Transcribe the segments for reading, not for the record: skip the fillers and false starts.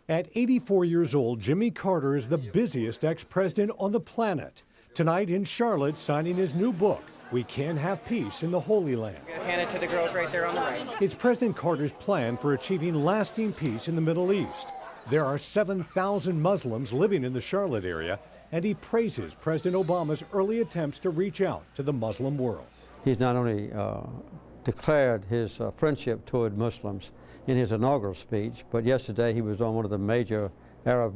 At 84 years old, Jimmy Carter is the busiest ex-president on the planet. Tonight in Charlotte, signing his new book, We Can Have Peace in the Holy Land. Hand it to the girls right there on the right. It's President Carter's plan for achieving lasting peace in the Middle East. There are 7,000 Muslims living in the Charlotte area, and he praises President Obama's early attempts to reach out to the Muslim world. He's not only declared his friendship toward Muslims in his inaugural speech, but yesterday he was on one of the major Arab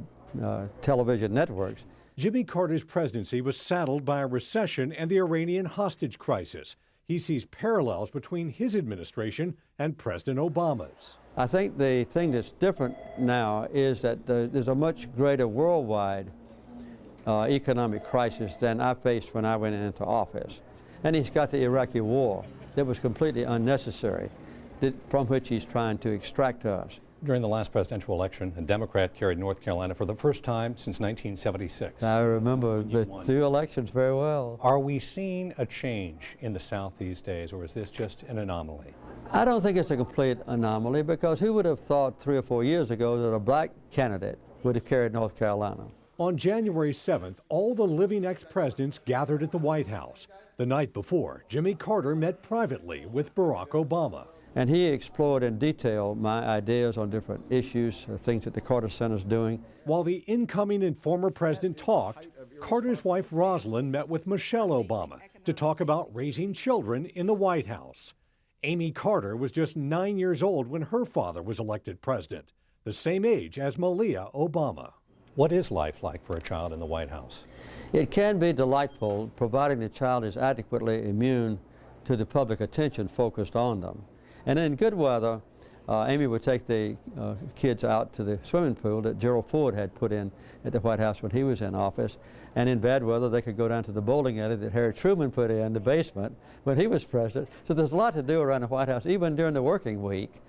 television networks. Jimmy Carter's presidency was saddled by a recession and the Iranian hostage crisis. He sees parallels between his administration and President Obama's. I think the thing that's different now is that there's a much greater worldwide economic crisis than I faced when I went into office. And he's got the Iraqi war that was completely unnecessary, from which he's trying to extract us. During the last presidential election, a Democrat carried North Carolina for the first time since 1976. I remember the two elections very well. Are we seeing a change in the South these days, or is this just an anomaly? I don't think it's a complete anomaly, because who would have thought 3 or 4 years ago that a black candidate would have carried North Carolina? On January 7th, all the living ex-presidents gathered at the White House. The night before, Jimmy Carter met privately with Barack Obama. And he explored in detail my ideas on different issues, things that the Carter Center's doing. While the incoming and former president talked, Carter's wife Rosalind met with Michelle Obama to talk about raising children in the White House. Amy Carter was just 9 years old when her father was elected president, the same age as Malia Obama. What is life like for a child in the White House? It can be delightful, providing the child is adequately immune to the public attention focused on them. And in good weather, Amy would take the kids out to the swimming pool that Gerald Ford had put in at the White House when he was in office. And in bad weather, they could go down to the bowling alley that Harry Truman put in the basement when he was president. So there's a lot to do around the White House, even during the working week.